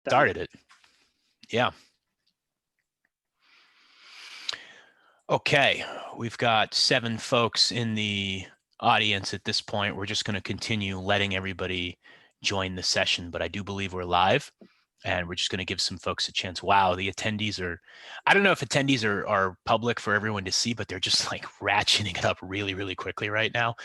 Started it. Yeah. Okay, we've got 7 folks in the audience at this point. We're just going to continue letting everybody join the session, but I do believe we're live, and we're just going to give some folks a chance. Wow, the attendees are, I don't know if attendees are public for everyone to see, but they're just like ratcheting it up really, really quickly right now.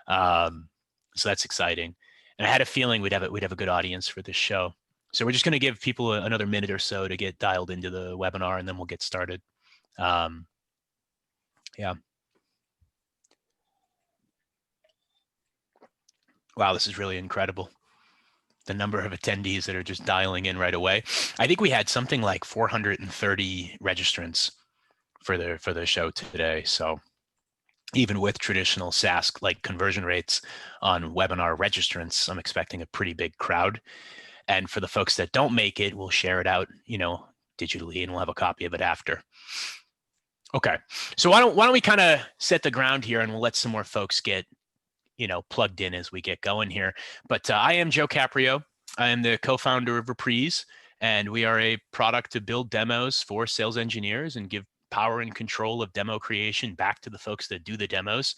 So that's exciting. And I had a feeling we'd have a good audience for this show. So we're just going to give people another minute or so to get dialed into the webinar, and then we'll get started. Yeah. Wow, this is really incredible. The number of attendees that are just dialing in right away. I think we had something like 430 registrants for the show today. So even with traditional SaaS like conversion rates on webinar registrants, I'm expecting a pretty big crowd. And for the folks that don't make it, we'll share it out, digitally, and we'll have a copy of it after. Okay, so why don't we kind of set the ground here, and we'll let some more folks get plugged in as we get going here. But I am Joe Caprio. I am the co-founder of Reprise, and we are a product to build demos for sales engineers and give power and control of demo creation back to the folks that do the demos.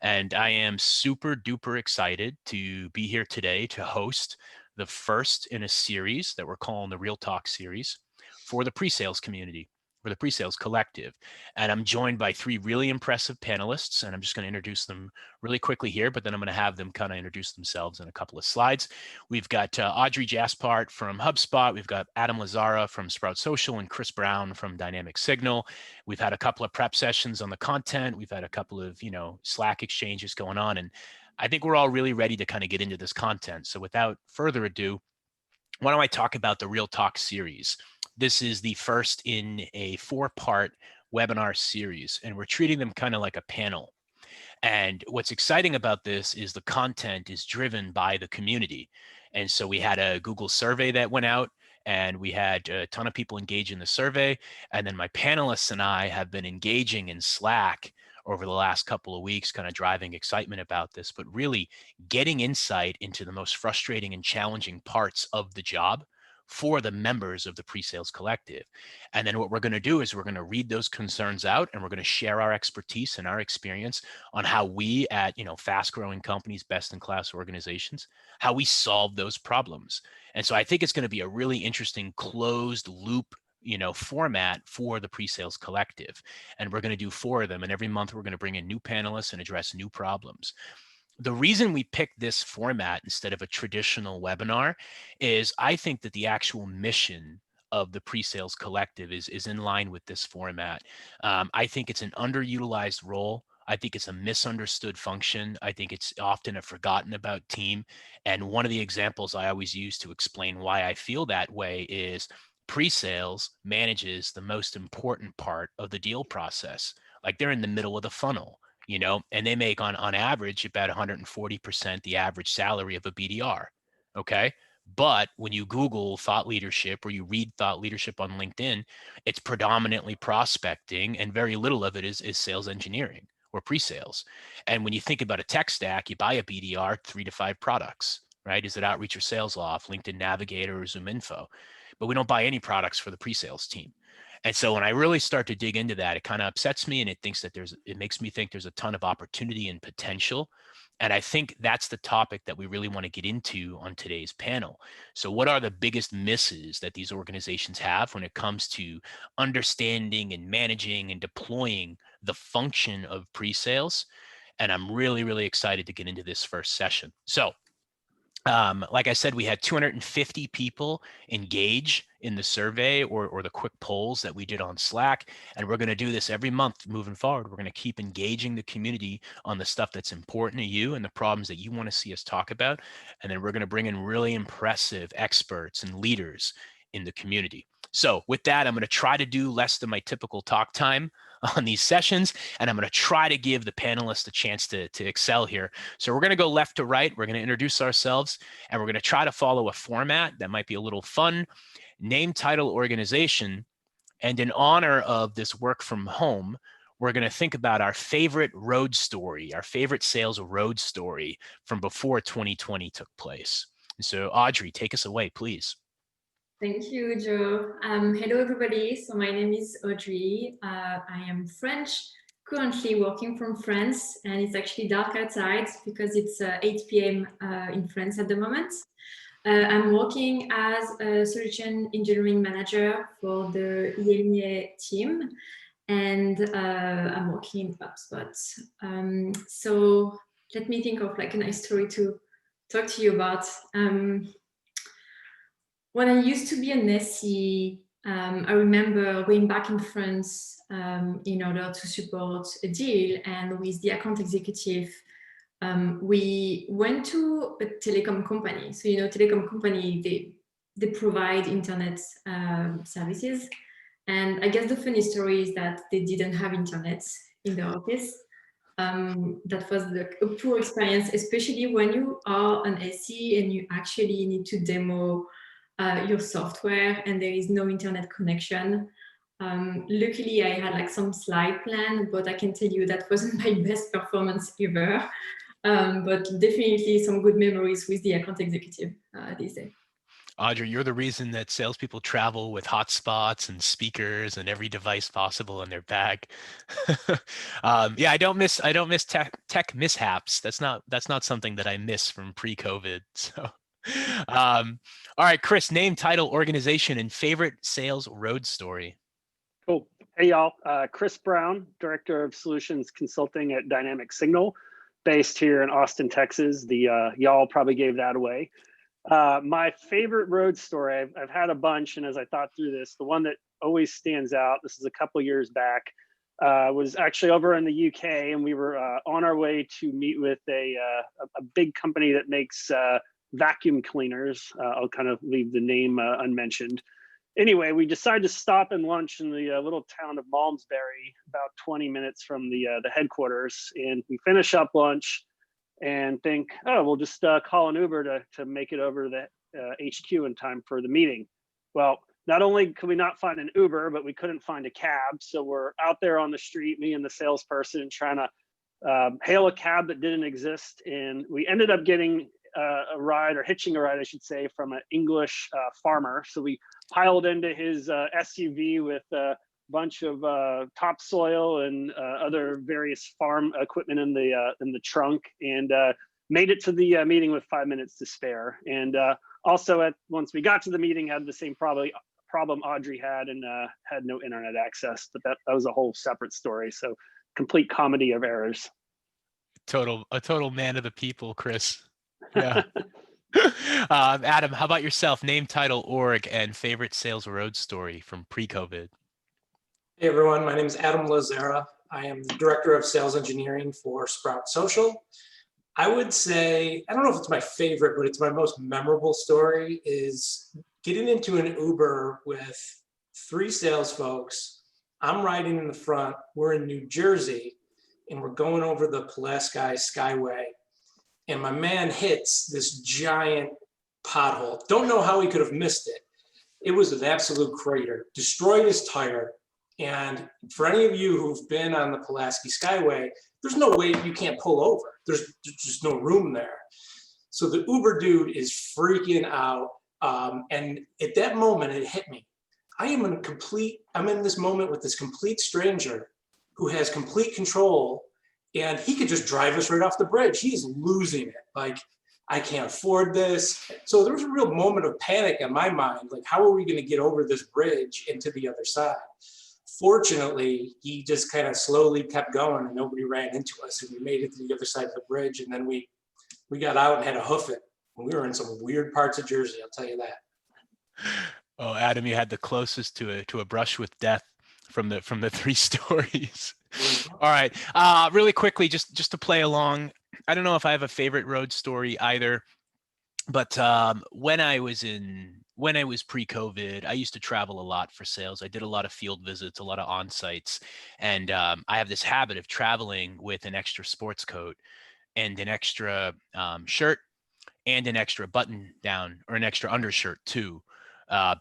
And I am super duper excited to be here today to host the first in a series that we're calling the Real Talk series for the pre-sales community, for the PreSales Collective. And I'm joined by 3 really impressive panelists, and I'm just going to introduce them really quickly here, but then I'm going to have them kind of introduce themselves in a couple of slides. We've got Audrey Jaspart from HubSpot. We've got Adam Lazzara from Sprout Social and Chris Brown from Dynamic Signal. We've had a couple of prep sessions on the content. We've had a couple of, Slack exchanges going on, and I think we're all really ready to kind of get into this content. So without further ado, why don't I talk about the Real Talk series? This is the first in a 4-part webinar series, and we're treating them kind of like a panel. And what's exciting about this is the content is driven by the community. And so we had a Google survey that went out, and we had a ton of people engage in the survey. And then my panelists and I have been engaging in Slack over the last couple of weeks, kind of driving excitement about this, but really getting insight into the most frustrating and challenging parts of the job for the members of the PreSales Collective. And then what we're going to do is we're going to read those concerns out, and we're going to share our expertise and our experience on how we at, fast growing companies, best in class organizations, how we solve those problems. And so I think it's going to be a really interesting closed loop format for the PreSales Collective. And we're going to do 4 of them. And every month we're going to bring in new panelists and address new problems. The reason we picked this format instead of a traditional webinar is I think that the actual mission of the PreSales Collective is in line with this format. I think it's an underutilized role. I think it's a misunderstood function. I think it's often a forgotten about team. And one of the examples I always use to explain why I feel that way is pre-sales manages the most important part of the deal process. Like they're in the middle of the funnel, and they make on average about 140% the average salary of a BDR. Okay. But when you Google thought leadership or you read thought leadership on LinkedIn, it's predominantly prospecting, and very little of it is sales engineering or pre-sales. And when you think about a tech stack, you buy a BDR, 3 to 5 products, right? Is it Outreach or Sales Loft, LinkedIn Navigator, or ZoomInfo? But we don't buy any products for the pre-sales team. And so when I really start to dig into that, it kind of upsets me, and it makes me think there's a ton of opportunity and potential. And I think that's the topic that we really want to get into on today's panel. So what are the biggest misses that these organizations have when it comes to understanding and managing and deploying the function of pre-sales? And I'm really, really excited to get into this first session. So like I said, we had 250 people engage in the survey or the quick polls that we did on Slack. And we're going to do this every month moving forward. We're going to keep engaging the community on the stuff that's important to you and the problems that you want to see us talk about. And then we're going to bring in really impressive experts and leaders in the community. So with that, I'm going to try to do less than my typical talk time on these sessions, and I'm going to try to give the panelists a chance to excel here. So we're going to go left to right. We're going to introduce ourselves, and we're going to try to follow a format that might be a little fun. Name, title, organization, and in honor of this work from home, we're going to think about our favorite road story, our favorite sales road story from before 2020 took place. So Audrey, take us away, please. Thank you, Joe. Hello, everybody. So my name is Audrey. I am French, currently working from France, and it's actually dark outside because it's 8 p.m. In France at the moment. I'm working as a solution engineering manager for the EMEA team, and I'm working in HubSpot. So let me think of like a nice story to talk to you about. When I used to be an SE, I remember going back in France in order to support a deal, and with the account executive, we went to a telecom company. So, you know, telecom company, they provide internet services. And I guess the funny story is that they didn't have internet in their office. That was a poor experience, especially when you are an SE and you actually need to demo your software and there is no internet connection. Luckily, I had like some slide plan, but I can tell you that wasn't my best performance ever. But definitely some good memories with the account executive these days. Audrey, you're the reason that salespeople travel with hotspots and speakers and every device possible in their bag. Yeah, I don't miss tech mishaps. That's not something that I miss from pre-COVID. So, all right, Chris, name, title, organization, and favorite sales road story. Cool. Hey, y'all. Chris Brown, Director of Solutions Consulting at Dynamic Signal, based here in Austin, Texas. The y'all probably gave that away. My favorite road story, I've had a bunch, and as I thought through this, the one that always stands out, this is a couple years back, was actually over in the UK, and we were on our way to meet with a big company that makes vacuum cleaners. I'll kind of leave the name unmentioned. Anyway, we decided to stop and lunch in the little town of Malmesbury, about 20 minutes from the headquarters, and we finish up lunch and think, oh, we'll just call an Uber to make it over to the HQ in time for the meeting. Well, not only could we not find an Uber, but we couldn't find a cab. So we're out there on the street, me and the salesperson, trying to hail a cab that didn't exist. And we ended up getting a ride, or hitching a ride, I should say, from an English farmer. So we piled into his SUV with a bunch of topsoil and other various farm equipment in the trunk, and made it to the meeting with 5 minutes to spare. And also, once we got to the meeting, had the same problem Audrey had, and had no internet access. But that was a whole separate story. So complete comedy of errors. A total man of the people, Chris. Yeah. Adam, how about yourself? Name, title, org, and favorite sales road story from pre-COVID. Hey everyone, my name is Adam Lazara. I am the Director of Sales Engineering for Sprout Social. I would say, I don't know if it's my favorite, but it's my most memorable story, is getting into an Uber with 3 sales folks. I'm riding in the front, we're in New Jersey, and we're going over the Pulaski Skyway. And my man hits this giant pothole. Don't know how he could have missed it. It was an absolute crater, destroyed his tire. And for any of you who've been on the Pulaski Skyway, there's no way you can't pull over. There's just no room there. So the Uber dude is freaking out. And at that moment, it hit me. I'm in this moment with this complete stranger who has complete control, and he could just drive us right off the bridge. He's losing it. Like, I can't afford this. So there was a real moment of panic in my mind. Like, how are we going to get over this bridge into the other side? Fortunately, he just kind of slowly kept going and nobody ran into us. And we made it to the other side of the bridge. And then we got out and had to hoof it. And we were in some weird parts of Jersey, I'll tell you that. Oh, Adam, you had the closest to a brush with death from the 3 stories. All right, really quickly, just to play along. I don't know if I have a favorite road story either, but when I was pre-COVID, I used to travel a lot for sales. I did a lot of field visits, a lot of on-sites, and I have this habit of traveling with an extra sports coat and an extra shirt and an extra button down, or an extra undershirt too,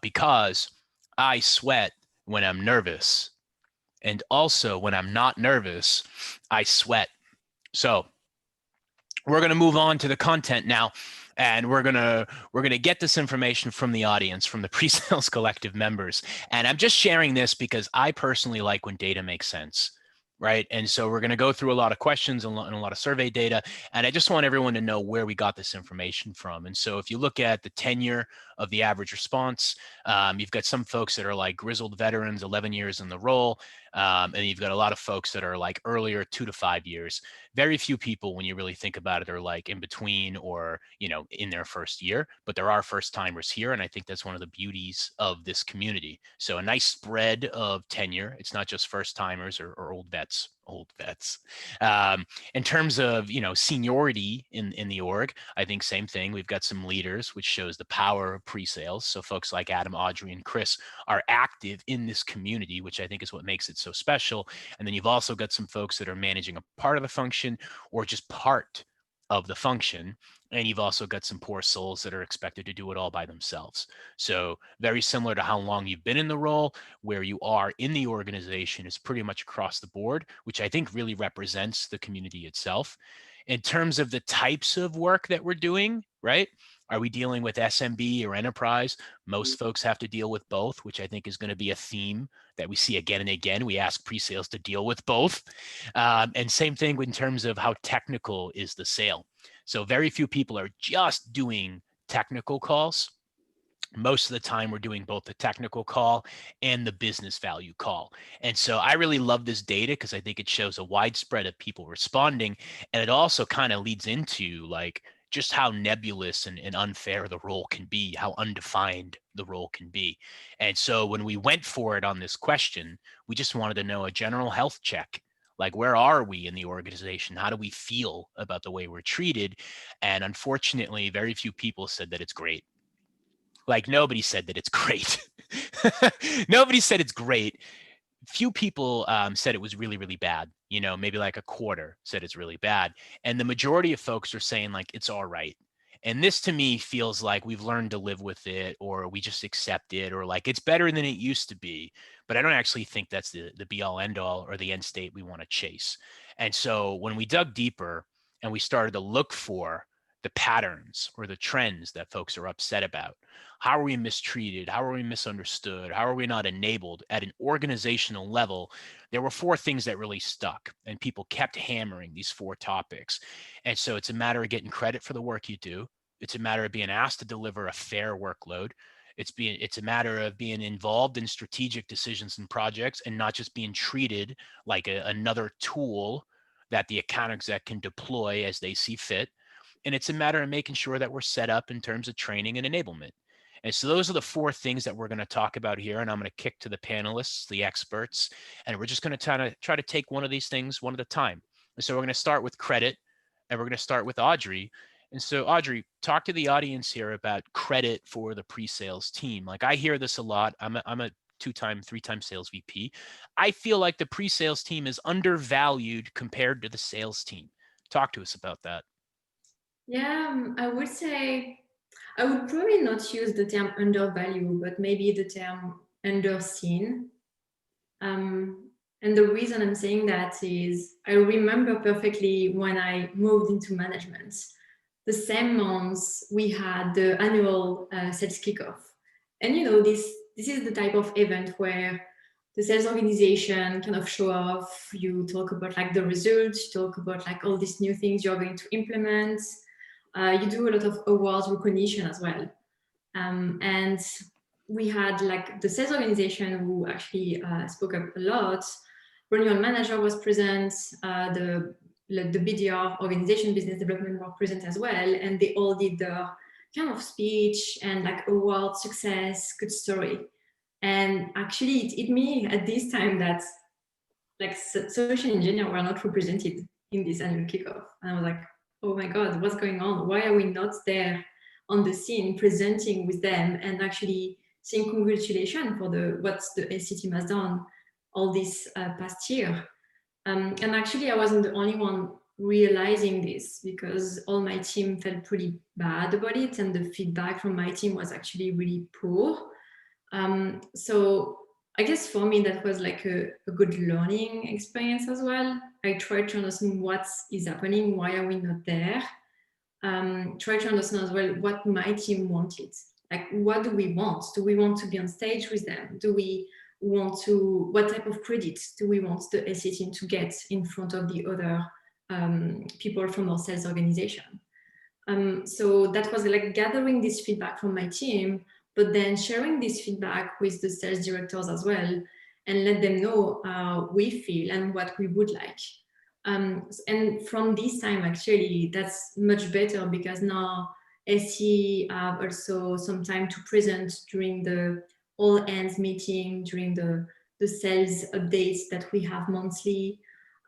because I sweat when I'm nervous. And also when I'm not nervous, I sweat. So we're going to move on to the content now. And we're gonna get this information from the audience, from the PreSales Collective members. And I'm just sharing this because I personally like when data makes sense, right? And so we're gonna go through a lot of questions and a lot of survey data. And I just want everyone to know where we got this information from. And so if you look at the tenure of the average response, you've got some folks that are like grizzled veterans, 11 years in the role. And you've got a lot of folks that are like earlier, 2 to 5 years. Very few people, when you really think about it, are like in between or, you know, in their first year, but there are first timers here. And I think that's one of the beauties of this community. So a nice spread of tenure. It's not just first timers or old vets. In terms of, you know, seniority in the org, I think same thing. We've got some leaders, which shows the power of pre-sales. So folks like Adam, Audrey, and Chris are active in this community, which I think is what makes it so special. And then you've also got some folks that are managing a part of the function or just part of the function. And you've also got some poor souls that are expected to do it all by themselves. So very similar to how long you've been in the role, where you are in the organization is pretty much across the board, which I think really represents the community itself. In terms of the types of work that we're doing, right? Are we dealing with SMB or enterprise? Most folks have to deal with both, which I think is going to be a theme that we see again and again. We ask pre-sales to deal with both. And same thing in terms of how technical is the sale. So very few people are just doing technical calls. Most of the time we're doing both the technical call and the business value call. And so I really love this data because I think it shows a widespread of people responding. And it also kind of leads into like just how nebulous and unfair the role can be, how undefined the role can be. And so when we went for it on this question, we just wanted to know a general health check. Like, where are we in the organization? How do we feel about the way we're treated? And unfortunately, very few people said that it's great. Like, nobody said that it's great. Nobody said it's great. Few people said it was really, really bad. You know, maybe like a quarter said it's really bad. And the majority of folks are saying like, it's all right. And this to me feels like we've learned to live with it, or we just accept it, or like it's better than it used to be. But I don't actually think that's the be all end all or the end state we want to chase. And so when we dug deeper and we started to look for the patterns or the trends that folks are upset about, how are we mistreated? How are we misunderstood? How are we not enabled at an organizational level? There were 4 things that really stuck, and people kept hammering these 4 topics. And so it's a matter of getting credit for the work you do. It's a matter of being asked to deliver a fair workload. It's a matter of being involved in strategic decisions and projects and not just being treated like another tool that the account exec can deploy as they see fit. And it's a matter of making sure that we're set up in terms of training and enablement. And so those are the 4 things that we're going to talk about here. And I'm going to kick to the panelists, the experts, and we're just going to try to take one of these things one at a time. And so we're going to start with credit, and we're going to start with Audrey. And so Audrey, talk to the audience here about credit for the pre-sales team. Like, I hear this a lot. I'm a 2-time, 3-time sales VP. I feel like the pre-sales team is undervalued compared to the sales team. Talk to us about that. Yeah, I would say I would probably not use the term undervalue, but maybe the term underseen. And the reason I'm saying that is I remember perfectly when I moved into management, the same month we had the annual sales kickoff. And you know, this is the type of event where the sales organization kind of show off, you talk about like the results, you talk about like all these new things you're going to implement. You do a lot of awards recognition as well. And we had like the sales organization who actually spoke up a lot. Renewal manager was present, the BDR organization, business development were present as well. And they all did the kind of speech and like award success, good story. And actually it hit me at this time that like social engineers were not represented in this annual kickoff. And I was like, oh my God, what's going on? Why are we not there on the scene presenting with them and actually saying congratulations for what the SC team has done all this past year? And actually I wasn't the only one realizing this, because all my team felt pretty bad about it, and the feedback from my team was actually really poor. So I guess for me that was like a good learning experience as well. I tried to understand what is happening, why are we not there? try to understand as well what my team wanted. Like, what do we want? Do we want to be on stage with them? Do we want to, what type of credits do we want the SE team to get in front of the other people from our sales organization? So that was like gathering this feedback from my team, but then sharing this feedback with the sales directors as well, and let them know how we feel and what we would like. And from this time, actually, that's much better, because now SE have also some time to present during the all hands meeting, during the sales updates that we have monthly.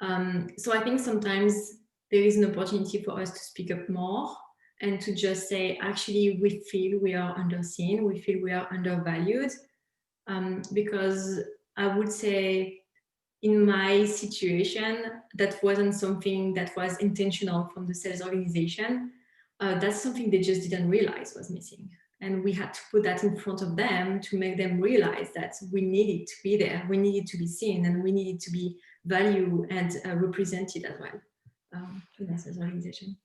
So I think sometimes there is an opportunity for us to speak up more and to just say, actually, we feel we are underseen, we feel we are undervalued. Because I would say, in my situation, that wasn't something that was intentional from the sales organization. That's something they just didn't realize was missing. And we had to put that in front of them to make them realize that we needed to be there, we needed to be seen, and we needed to be valued and represented as well in the sales organization.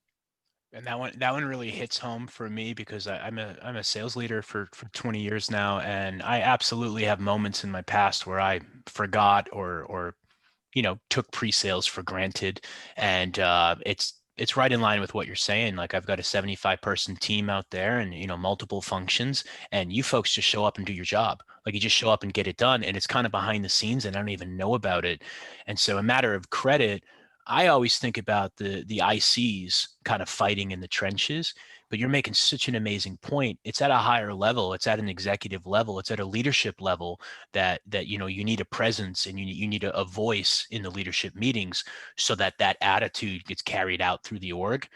And that one really hits home for me, because I'm a sales leader for 20 years now, and I absolutely have moments in my past where I forgot or took pre-sales for granted, and it's right in line with what you're saying. Like, I've got a 75-person team out there, and multiple functions, and you folks just show up and do your job. Like, you just show up and get it done, and it's kind of behind the scenes, and I don't even know about it. And so, a matter of credit, I always think about the ICs kind of fighting in the trenches, but you're making such an amazing point. It's at a higher level. It's at an executive level. It's at a leadership level that you need a presence, and you need a voice in the leadership meetings, so that attitude gets carried out through the org.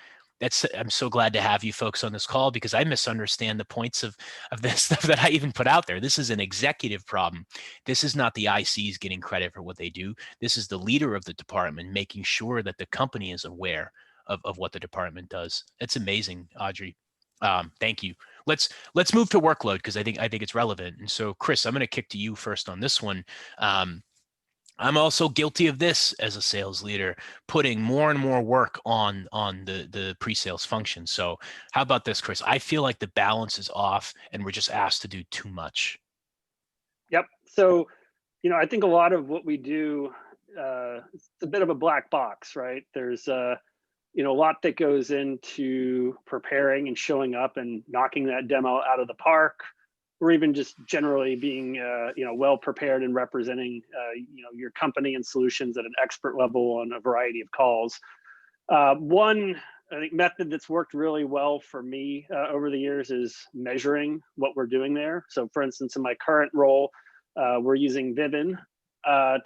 I'm so glad to have you folks on this call, because I misunderstand the points of this stuff that I even put out there. This is an executive problem. This is not the ICs getting credit for what they do. This is the leader of the department making sure that the company is aware of what the department does. It's amazing, Audrey. Thank you. Let's move to workload, because I think it's relevant. And so, Chris, I'm going to kick to you first on this one. I'm also guilty of this as a sales leader, putting more and more work on the pre-sales function. So how about this, Chris? I feel like the balance is off, and we're just asked to do too much. Yep. So, I think a lot of what we do, it's a bit of a black box, right? There's a lot that goes into preparing and showing up and knocking that demo out of the park, or even just generally being, well prepared and representing, your company and solutions at an expert level on a variety of calls. One, I think, method that's worked really well for me over the years is measuring what we're doing there. So, for instance, in my current role, we're using Vivin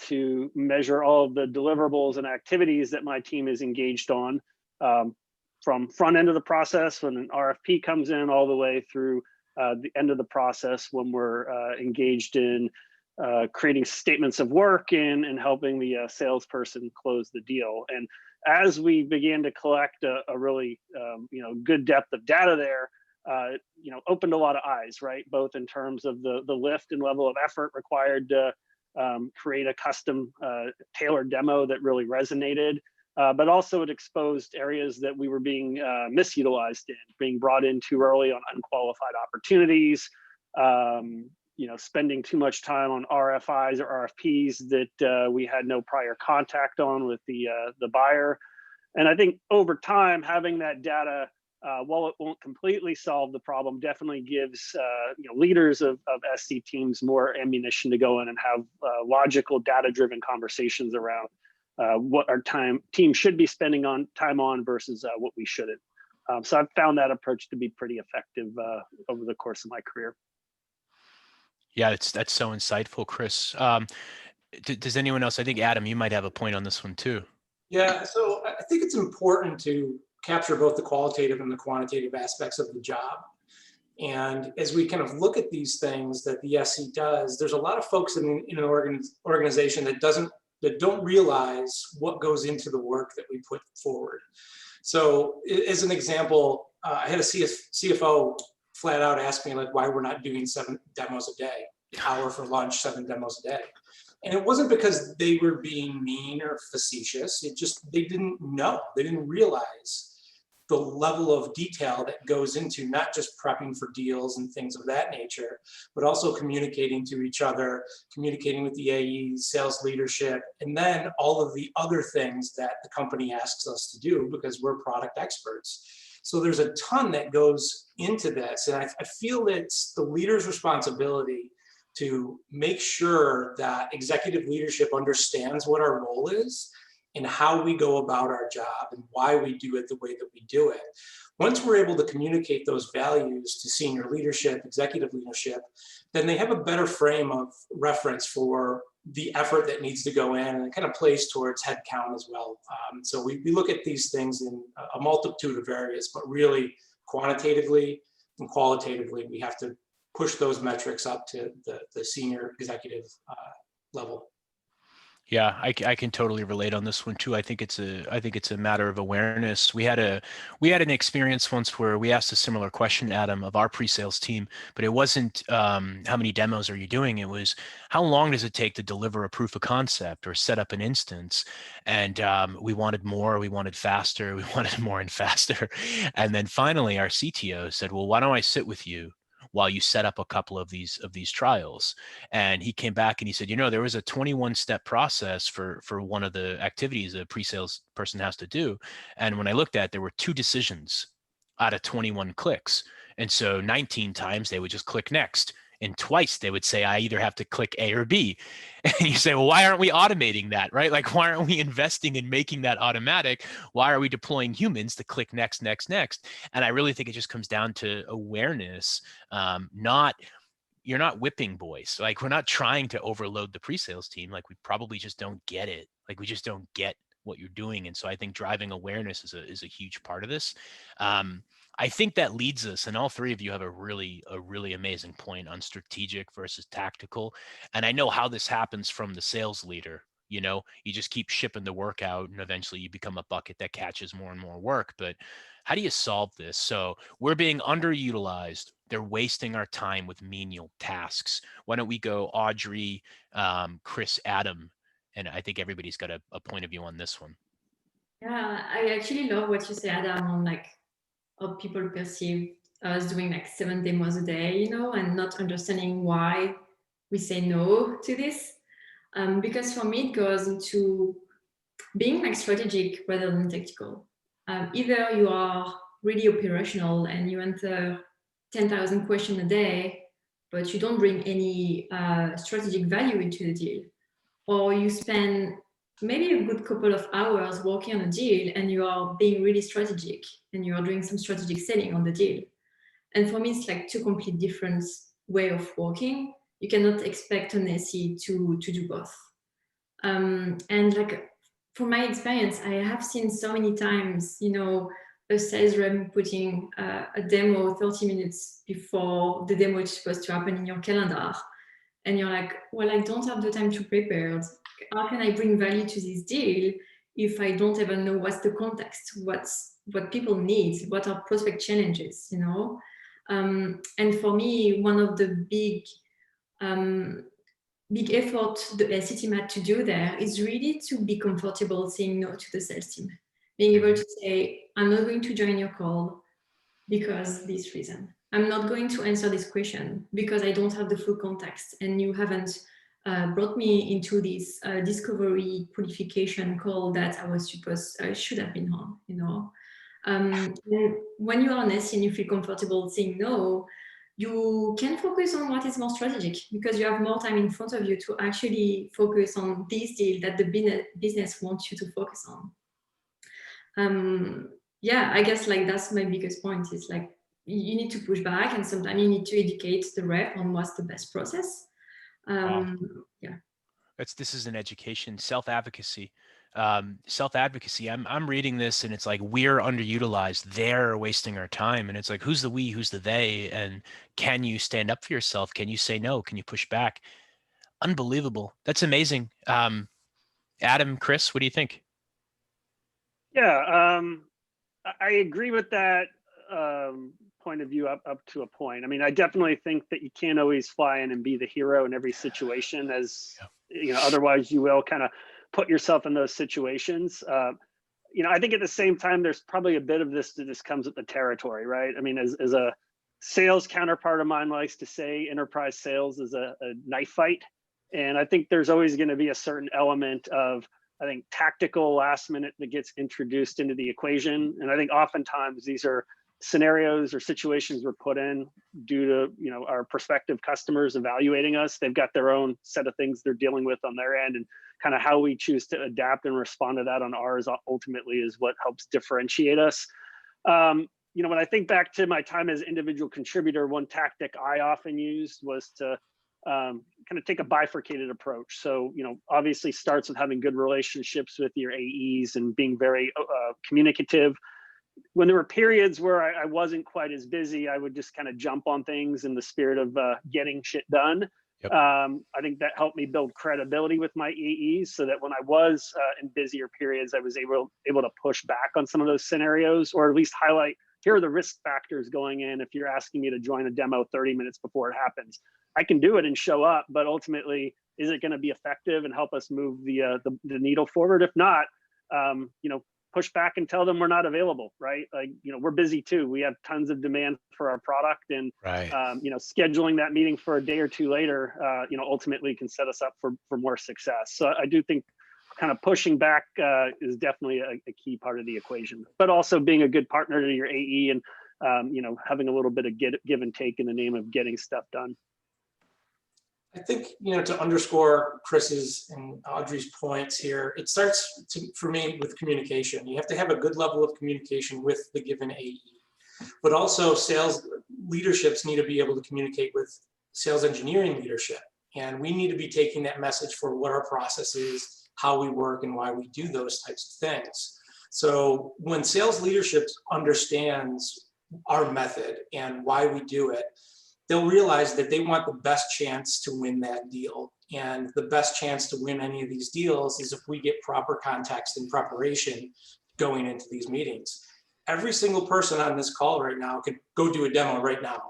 to measure all of the deliverables and activities that my team is engaged on, from front end of the process when an RFP comes in, all the way through the end of the process when we're engaged in creating statements of work and helping the salesperson close the deal. And as we began to collect a really good depth of data there, opened a lot of eyes, right? Both in terms of the lift and level of effort required to create a custom tailored demo that really resonated. But also it exposed areas that we were being misutilized in, being brought in too early on unqualified opportunities, spending too much time on RFIs or RFPs that we had no prior contact on with the buyer. And I think over time, having that data, while it won't completely solve the problem, definitely gives leaders of SC teams more ammunition to go in and have logical, data-driven conversations around what our team should be spending time on versus what we shouldn't. So I've found that approach to be pretty effective over the course of my career. Yeah, that's so insightful, Chris. Does anyone else? I think, Adam, you might have a point on this one too. Yeah, so I think it's important to capture both the qualitative and the quantitative aspects of the job. And as we kind of look at these things that the SC does, there's a lot of folks in an organization that don't realize what goes into the work that we put forward. So as an example, I had a CFO flat out ask me, like, why we're not doing 7 demos a day, hour for lunch, 7 demos a day. And it wasn't because they were being mean or facetious. It just, they didn't know, they didn't realize the level of detail that goes into not just prepping for deals and things of that nature, but also communicating to each other, communicating with the AEs, sales leadership, and then all of the other things that the company asks us to do because we're product experts. So there's a ton that goes into this. And I feel it's the leader's responsibility to make sure that executive leadership understands what our role is and how we go about our job and why we do it the way that we do it. Once we're able to communicate those values to senior leadership, executive leadership, then they have a better frame of reference for the effort that needs to go in, and it kind of plays towards headcount as well. So we look at these things in a multitude of areas, but really quantitatively and qualitatively, we have to push those metrics up to the senior executive level. Yeah, I can totally relate on this one too. I think it's a matter of awareness. We had an experience once where we asked a similar question, Adam, of our pre-sales team, but it wasn't how many demos are you doing? It was how long does it take to deliver a proof of concept or set up an instance? And we wanted more, we wanted faster, we wanted more and faster. And then finally our CTO said, well, why don't I sit with you while you set up a couple of these trials? And he came back and he said, there was a 21-step process for one of the activities a pre-sales person has to do. And when I looked at it, there were 2 decisions out of 21 clicks. And so 19 times they would just click next. And twice they would say, I either have to click A or B. And you say, well, why aren't we automating that, right? Like, why aren't we investing in making that automatic? Why are we deploying humans to click next, next, next? And I really think it just comes down to awareness, you're not whipping boys. Like, we're not trying to overload the pre-sales team. Like, we probably just don't get it. Like, we just don't get what you're doing. And so I think driving awareness is a huge part of this. I think that leads us, and all 3 of you have a really amazing point on strategic versus tactical. And I know how this happens from the sales leader. You just keep shipping the work out and eventually you become a bucket that catches more and more work. But how do you solve this? So we're being underutilized. They're wasting our time with menial tasks. Why don't we go Audrey, Chris, Adam, and I think everybody's got a point of view on this one. Yeah, I actually love what you say, Adam, on like how people perceive us doing like 7 demos a day, and not understanding why we say no to this. Because for me, it goes into being like strategic rather than tactical. Either you are really operational and you answer 10,000 questions a day, but you don't bring any strategic value into the deal, or you spend maybe a good couple of hours working on a deal and you are being really strategic and you are doing some strategic selling on the deal. And for me, it's like 2 complete different way of working. You cannot expect an SE to do both. And like, from my experience, I have seen so many times, a sales rep putting a demo 30 minutes before the demo is supposed to happen in your calendar. And you're like, well, I don't have the time to prepare. How can I bring value to this deal if I don't even know what's the context, what people need, what are prospect challenges, And for me, one of the big effort the SE team had to do there is really to be comfortable saying no to the sales team. Being able to say, I'm not going to join your call because this reason. I'm not going to answer this question because I don't have the full context and you haven't brought me into this discovery qualification call that I should have been on, And when you are an SE and you feel comfortable saying no, you can focus on what is more strategic because you have more time in front of you to actually focus on this deal that the business wants you to focus on. Yeah, I guess like that's my biggest point is like, you need to push back and sometimes you need to educate the rep on what's the best process. Wow. Yeah. This is an education, self-advocacy. Self-advocacy. I'm reading this and it's like, we're underutilized. They're wasting our time. And it's like, who's the we, who's the they? And can you stand up for yourself? Can you say no? Can you push back? Unbelievable. That's amazing. Adam, Chris, what do you think? Yeah, I agree with that point of view up to a point. I mean, I definitely think that you can't always fly in and be the hero in every situation, as otherwise you will kind of put yourself in those situations. I think at the same time, there's probably a bit of this that just comes with the territory, right? I mean, as a sales counterpart of mine likes to say, enterprise sales is a knife fight. And I think there's always going to be a certain element of, I think, tactical last minute that gets introduced into the equation. And I think oftentimes these are scenarios or situations we're put in due to, our prospective customers evaluating us. They've got their own set of things they're dealing with on their end, and kind of how we choose to adapt and respond to that on ours ultimately is what helps differentiate us. When I think back to my time as individual contributor, one tactic I often used was to kind of take a bifurcated approach. So, obviously starts with having good relationships with your AEs and being very communicative. When there were periods where I wasn't quite as busy, I would just kind of jump on things in the spirit of getting shit done. Yep. I think that helped me build credibility with my AEs, so that when I was in busier periods, I was able to push back on some of those scenarios, or at least highlight, here are the risk factors going in if you're asking me to join a demo 30 minutes before it happens. I can do it and show up, but ultimately, is it going to be effective and help us move the needle forward? If not, push back and tell them we're not available, right? Like, we're busy too. We have tons of demand for our product, and Right. Scheduling that meeting for a day or two later, ultimately can set us up for more success. So I do think kind of pushing back is definitely a key part of the equation, but also being a good partner to your AE and having a little bit of give and take in the name of getting stuff done. I think, to underscore Chris's and Audrey's points here, it starts for me with communication. You have to have a good level of communication with the given AE, but also sales leaderships need to be able to communicate with sales engineering leadership. And we need to be taking that message for what our process is, how we work, and why we do those types of things. So when sales leadership understands our method and why we do it, they'll realize that they want the best chance to win that deal. And the best chance to win any of these deals is if we get proper context and preparation going into these meetings. Every single person on this call right now could go do a demo right now.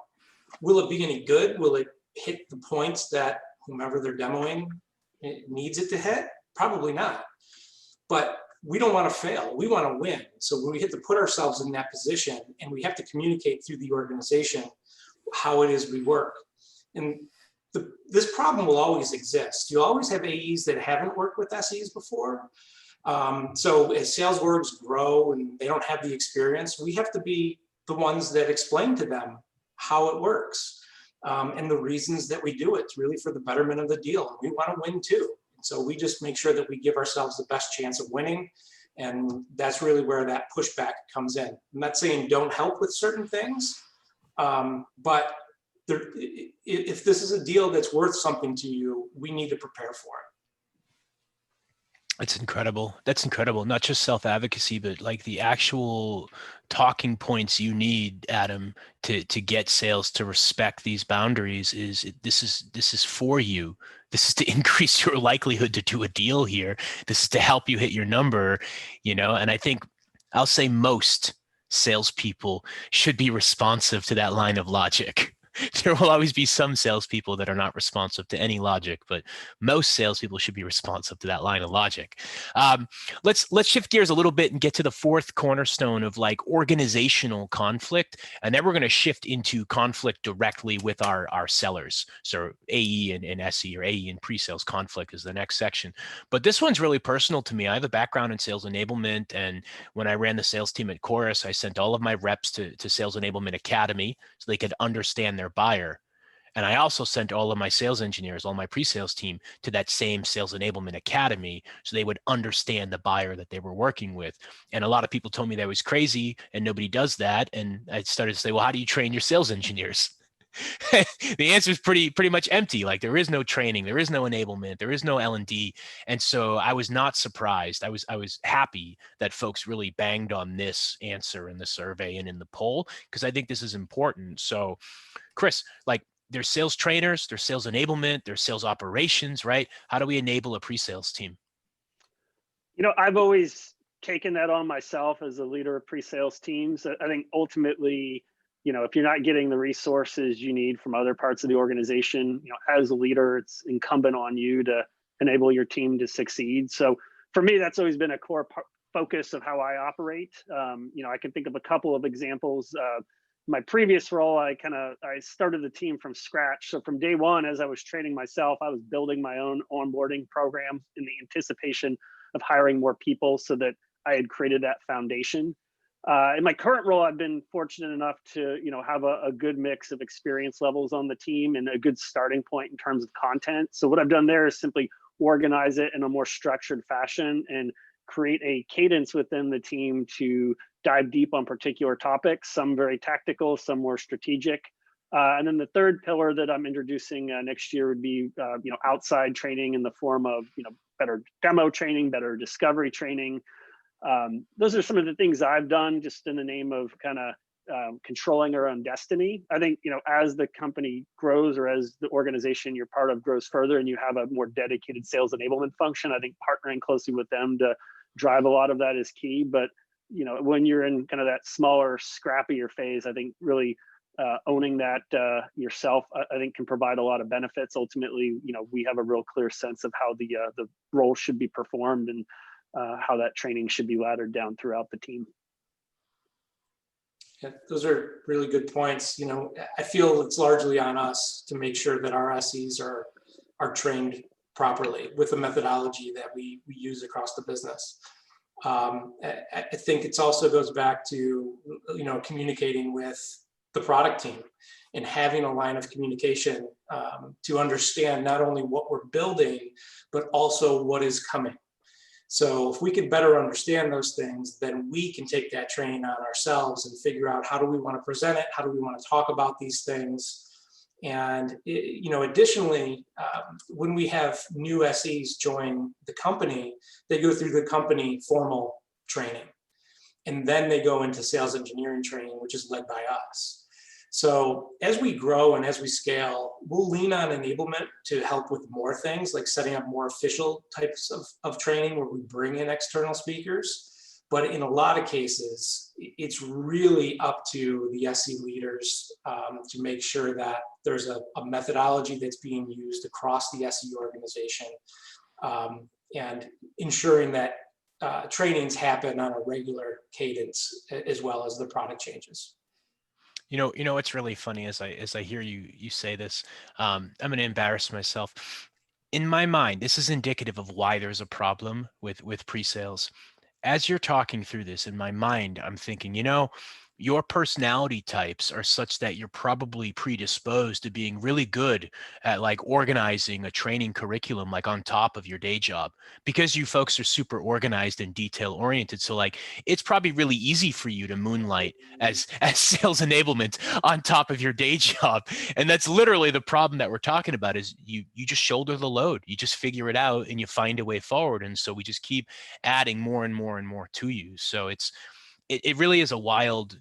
Will it be any good? Will it hit the points that whomever they're demoing needs it to hit? Probably not. But we don't want to fail. We want to win. So we have to put ourselves in that position, and we have to communicate through the organization how it is we work. And this problem will always exist. You always have AEs that haven't worked with SEs before. So as sales orgs grow and they don't have the experience, we have to be the ones that explain to them how it works and the reasons that we do it. It's really for the betterment of the deal. We want to win too. So we just make sure that we give ourselves the best chance of winning. And that's really where that pushback comes in. I'm not saying don't help with certain things, but if this is a deal that's worth something to you, we need to prepare for it. It's incredible. That's incredible. Not just self-advocacy, but like the actual talking points you need, Adam, to get sales to respect these boundaries this is for you. This is to increase your likelihood to do a deal here. This is to help you hit your number, and I think I'll say most salespeople should be responsive to that line of logic. There will always be some salespeople that are not responsive to any logic, but most salespeople should be responsive to that line of logic. Let's shift gears a little bit and get to the fourth cornerstone of like organizational conflict, and then we're going to shift into conflict directly with our sellers. So AE and SE, or AE and pre-sales conflict is the next section. But this one's really personal to me. I have a background in sales enablement, and when I ran the sales team at Chorus, I sent all of my reps to Sales Enablement Academy so they could understand their buyer. And I also sent all of my sales engineers, all my pre-sales team, to that same Sales Enablement Academy so they would understand the buyer that they were working with. And a lot of people told me that was crazy and nobody does that. And I started to say, well, how do you train your sales engineers? The answer is pretty much empty. Like, there is no training, there is no enablement, there is no L&D. And so I was not surprised. I was happy that folks really banged on this answer in the survey and in the poll, because I think this is important. So Chris, like, there's sales trainers, there's sales enablement, there's sales operations, right? How do we enable a pre-sales team? I've always taken that on myself as a leader of pre-sales teams. I think ultimately, if you're not getting the resources you need from other parts of the organization, as a leader, it's incumbent on you to enable your team to succeed. So for me, that's always been a core focus of how I operate. I can think of a couple of examples. My previous role, I started the team from scratch. So from day one, as I was training myself, I was building my own onboarding program in the anticipation of hiring more people, so that I had created that foundation. In my current role, I've been fortunate enough to, have a good mix of experience levels on the team and a good starting point in terms of content. So what I've done there is simply organize it in a more structured fashion and create a cadence within the team to dive deep on particular topics, some very tactical, some more strategic. And then the third pillar that I'm introducing next year would be, outside training in the form of, better demo training, better discovery training. Those are some of the things I've done just in the name of controlling our own destiny. I think, as the company grows, or as the organization you're part of grows further and you have a more dedicated sales enablement function, I think partnering closely with them to drive a lot of that is key. But, when you're in that smaller, scrappier phase, I think really owning that yourself, I think can provide a lot of benefits. Ultimately, we have a real clear sense of how the role should be performed and how that training should be laddered down throughout the team. Yeah, those are really good points. I feel it's largely on us to make sure that our SEs are trained properly with the methodology that we use across the business. I think it also goes back to, communicating with the product team and having a line of communication to understand not only what we're building, but also what is coming. So if we can better understand those things, then we can take that training on ourselves and figure out, how do we want to present it? How do we want to talk about these things? And, additionally, when we have new SEs join the company, they go through the company formal training, and then they go into sales engineering training, which is led by us. So as we grow and as we scale, we'll lean on enablement to help with more things, like setting up more official types of training where we bring in external speakers. But in a lot of cases, it's really up to the SE leaders to make sure that there's a methodology that's being used across the SE organization, and ensuring that trainings happen on a regular cadence, as well as the product changes. What's really funny as I hear you say this, I'm going to embarrass myself. In my mind, this is indicative of why there's a problem with pre-sales. As you're talking through this, in my mind, I'm thinking, your personality types are such that you're probably predisposed to being really good at organizing a training curriculum on top of your day job, because you folks are super organized and detail oriented. So it's probably really easy for you to moonlight as sales enablement on top of your day job. And that's literally the problem that we're talking about, is you just shoulder the load. You just figure it out and you find a way forward. And so we just keep adding more and more and more to you. So it really is a wild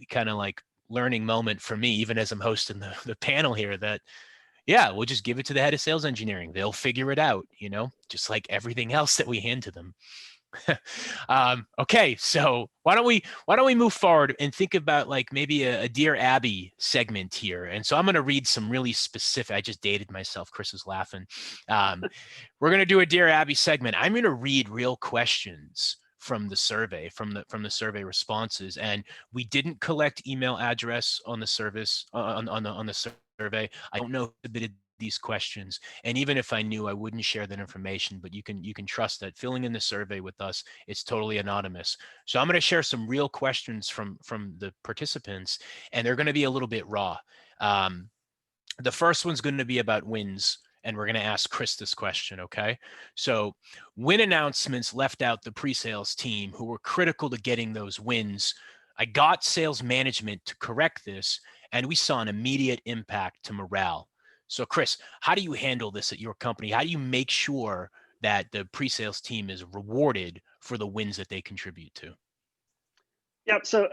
learning moment for me, even as I'm hosting the panel here, that, yeah, we'll just give it to the head of sales engineering. They'll figure it out, just like everything else that we hand to them. Okay, so why don't we move forward and think about maybe a Dear Abby segment here. And so I'm going to read some really specific. I just dated myself. Chris is laughing. We're going to do a Dear Abby segment. I'm going to read real questions from the survey, from the survey responses, and we didn't collect email address on the service on the survey. I don't know who submitted these questions, and even if I knew, I wouldn't share that information. But you can trust that filling in the survey with us, it's totally anonymous. So I'm going to share some real questions from the participants, and they're going to be a little bit raw. The first one's going to be about wins. And we're going to ask Chris this question, okay? So win announcements left out the pre-sales team, who were critical to getting those wins. I got sales management to correct this, and we saw an immediate impact to morale. So Chris, how do you handle this at your company? How do you make sure that the pre-sales team is rewarded for the wins that they contribute to? Yeah, so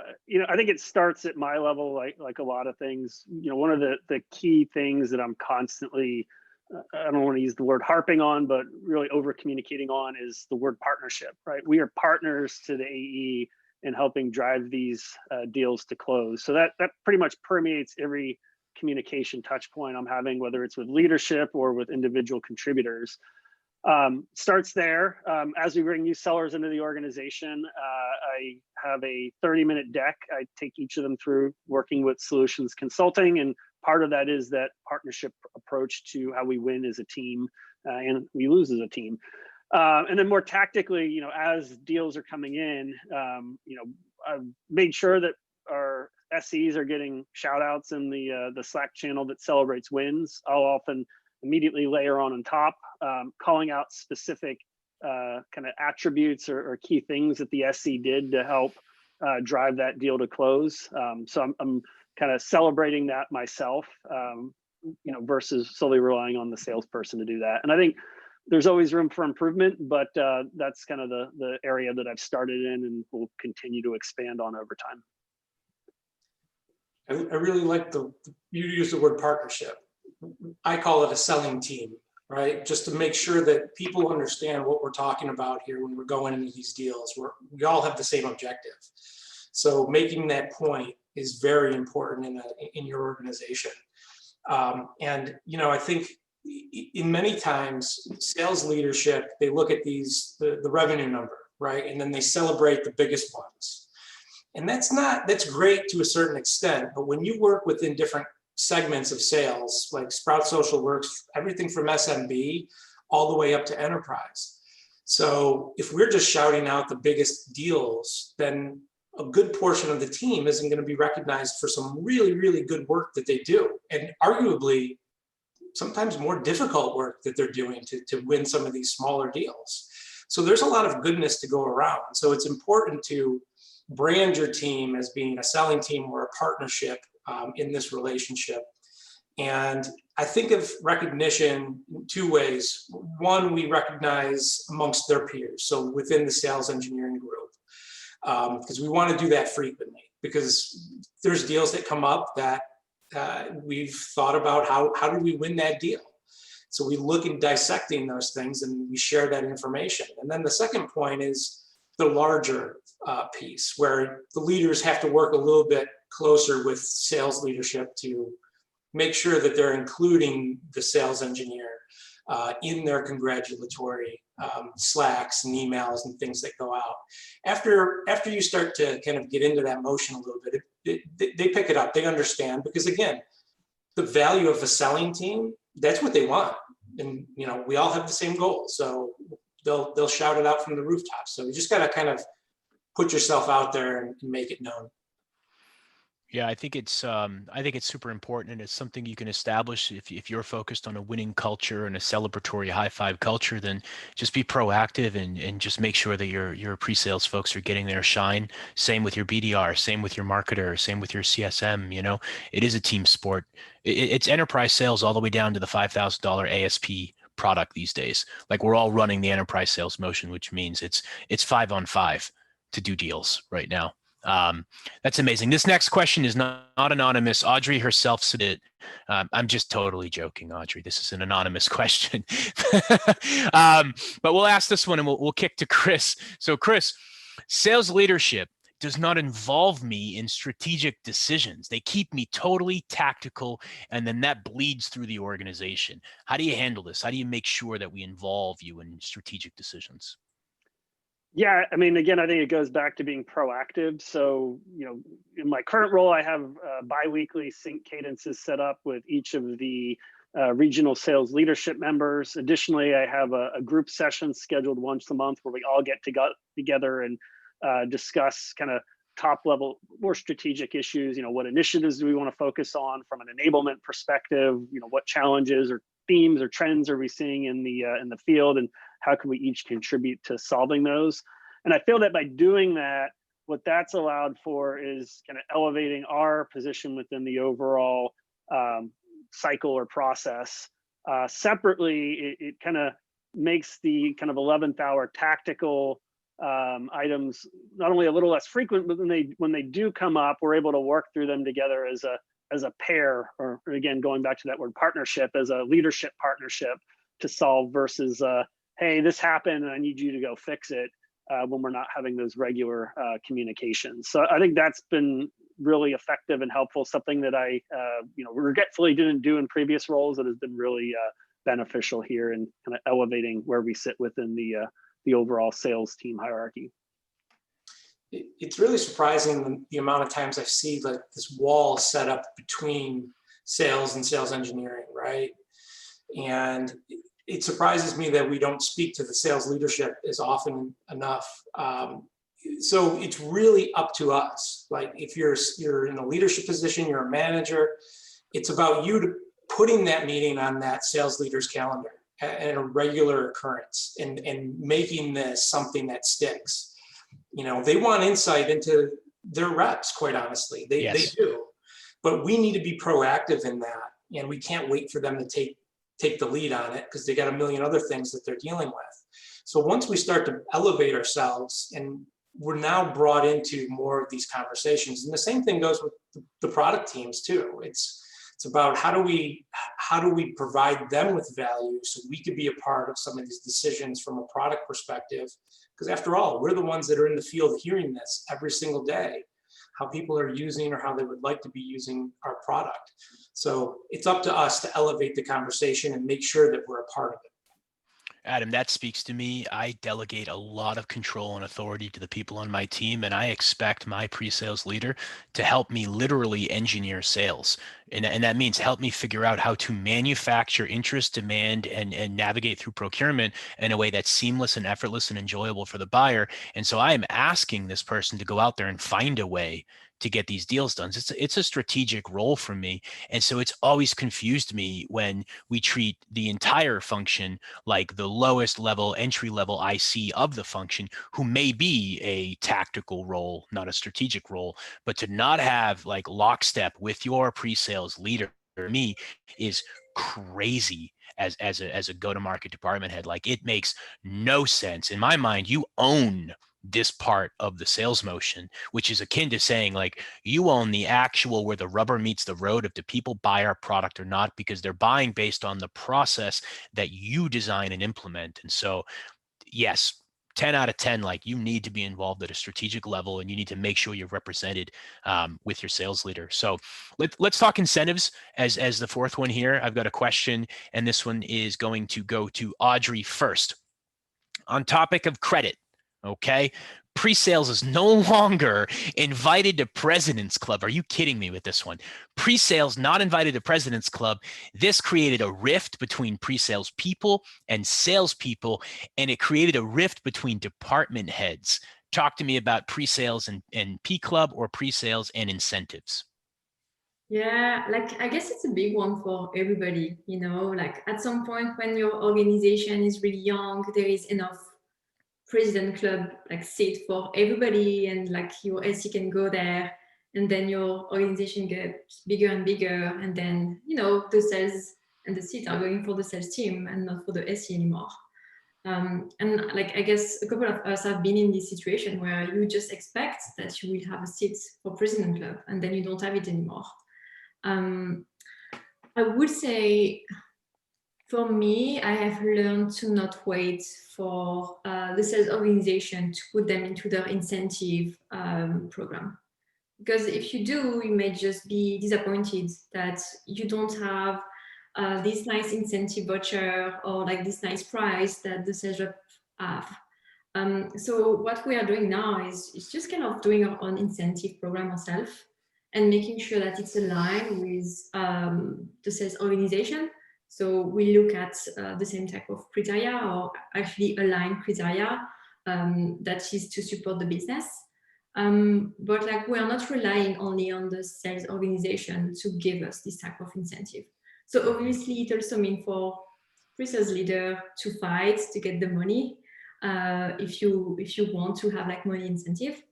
I think it starts at my level, like a lot of things. One of the key things that I'm constantly, I don't want to use the word harping on, but really over communicating on, is the word partnership, right? We are partners to the AE in helping drive these deals to close. So that pretty much permeates every communication touch point I'm having, whether it's with leadership or with individual contributors. Starts there. As we bring new sellers into the organization, I have a 30-minute deck. I take each of them through working with Solutions Consulting, and part of that is that partnership approach to how we win as a team and we lose as a team. And then more tactically, you know, as deals are coming in, you know, I've made sure that our SEs are getting shout outs in the Slack channel that celebrates wins. I'll often immediately layer on top, calling out specific kind of attributes or key things that the SE did to help drive that deal to close. So I'm kind of celebrating that myself, you know, versus solely relying on the salesperson to do that. And I think there's always room for improvement, but that's kind of the area that I've started in and will continue to expand on over time. I really like you use the word partnership. I call it a selling team, right? Just to make sure that people understand what we're talking about here when we're going into these deals. We all have the same objective. So making that point is very important in your organization. And, you know, I think in many times, sales leadership, they look at the revenue number, right? And then they celebrate the biggest ones. And that's great to a certain extent, but when you work within different segments of sales, like Sprout Social works, everything from SMB all the way up to enterprise. So if we're just shouting out the biggest deals, then a good portion of the team isn't going to be recognized for some really, really good work that they do. And arguably, sometimes more difficult work that they're doing to win some of these smaller deals. So there's a lot of goodness to go around. So it's important to brand your team as being a selling team or a partnership in this relationship. And I think of recognition in two ways. One, we recognize amongst their peers, so within the sales engineering group, because we want to do that frequently, because there's deals that come up that we've thought about how do we win that deal. So we look at dissecting those things and we share that information. And then the second point is the larger piece, where the leaders have to work a little bit closer with sales leadership to make sure that they're including the sales engineer in their congratulatory Slacks and emails and things that go out. After you start to kind of get into that motion a little bit, they pick it up, they understand, because again, the value of a selling team, that's what they want. And you know, we all have the same goal. So they'll shout it out from the rooftops. So you just got to kind of put yourself out there and make it known. Yeah, I think it's super important, and it's something you can establish if you're focused on a winning culture and a celebratory high five culture. Then just be proactive and just make sure that your pre-sales folks are getting their shine. Same with your BDR, same with your marketer, same with your CSM. You know, it is a team sport. It's enterprise sales all the way down to the $5,000 ASP product these days. Like, we're all running the enterprise sales motion, which means it's 5-on-5 to do deals right now. That's amazing. This next question is not anonymous. Audrey herself said it. I'm just totally joking, Audrey. This is an anonymous question. But we'll ask this one and we'll kick to Chris. So Chris, sales leadership does not involve me in strategic decisions. They keep me totally tactical, and then that bleeds through the organization. How do you handle this? How do you make sure that we involve you in strategic decisions? Yeah, I mean, again, I think it goes back to being proactive. So, you know, in my current role, I have bi-weekly sync cadences set up with each of the regional sales leadership members. Additionally, I have a group session scheduled once a month where we all get together and discuss kind of top level, more strategic issues. You know, what initiatives do we want to focus on from an enablement perspective? You know, what challenges or themes or trends are we seeing in the field, and how can we each contribute to solving those? And I feel that by doing that, what that's allowed for is kind of elevating our position within the overall cycle or process. Separately, it kind of makes the kind of 11th hour tactical items not only a little less frequent, but when they do come up, we're able to work through them together as a pair, or again, going back to that word partnership, as a leadership partnership to solve versus, hey, this happened and I need you to go fix it, when we're not having those regular communications. So I think that's been really effective and helpful, something that I, you know, regretfully didn't do in previous roles that has been really beneficial here in kind of elevating where we sit within the overall sales team hierarchy. It's really surprising the amount of times I see like this wall set up between sales and sales engineering, right? And it surprises me that we don't speak to the sales leadership as often enough. So it's really up to us. Like if you're in a leadership position, you're a manager, it's about you putting that meeting on that sales leader's calendar and a regular occurrence and making this something that sticks. You know, they want insight into their reps, quite honestly. They do. But we need to be proactive in that. And we can't wait for them to take the lead on it because they got a million other things that they're dealing with. So once we start to elevate ourselves, and we're now brought into more of these conversations, and the same thing goes with the product teams too. It's about how do we provide them with value so we could be a part of some of these decisions from a product perspective. Because after all, we're the ones that are in the field hearing this every single day, how people are using or how they would like to be using our product. So it's up to us to elevate the conversation and make sure that we're a part of it. Adam, that speaks to me. I delegate a lot of control and authority to the people on my team, and I expect my pre-sales leader to help me literally engineer sales. And that means help me figure out how to manufacture interest, demand, and navigate through procurement in a way that's seamless and effortless and enjoyable for the buyer. And so I am asking this person to go out there and find a way to get these deals done. It's a strategic role for me. And so it's always confused me when we treat the entire function like the lowest level, entry level IC of the function, who may be a tactical role, not a strategic role, but to not have like lockstep with your pre-sales leader, for me, is crazy as a go-to-market department head. Like, it makes no sense. In my mind, you own this part of the sales motion, which is akin to saying like you own the actual where the rubber meets the road of do people buy our product or not, because they're buying based on the process that you design and implement. And so yes, 10 out of 10, like you need to be involved at a strategic level and you need to make sure you're represented with your sales leader. So let's talk incentives as the fourth one here. I've got a question, and this one is going to go to Audrey first. On topic of credit, okay, pre-sales is no longer invited to President's Club. Are you kidding me with this one? Pre-sales not invited to President's Club. This created a rift between pre-sales people and salespeople, and it created a rift between department heads. Talk to me about pre-sales and P Club, or pre-sales and incentives. Yeah, like I guess it's a big one for everybody, you know, like at some point when your organization is really young, there is enough President Club like seat for everybody, and like your SC can go there, and then your organization gets bigger and bigger, and then, you know, the sales and the seats are going for the sales team and not for the SC anymore. And like I guess a couple of us have been in this situation where you just expect that you will have a seat for President Club, and then you don't have it anymore. I would say, for me, I have learned to not wait for the sales organization to put them into their incentive program. Because if you do, you may just be disappointed that you don't have this nice incentive voucher or like this nice price that the sales rep have. So what we are doing now is just kind of doing our own incentive program ourselves and making sure that it's aligned with the sales organization. So we look at the same type of criteria, or actually aligned criteria that is to support the business. But like we are not relying only on the sales organization to give us this type of incentive. So obviously it also means for pre-sales leader to fight to get the money if you want to have like money incentive.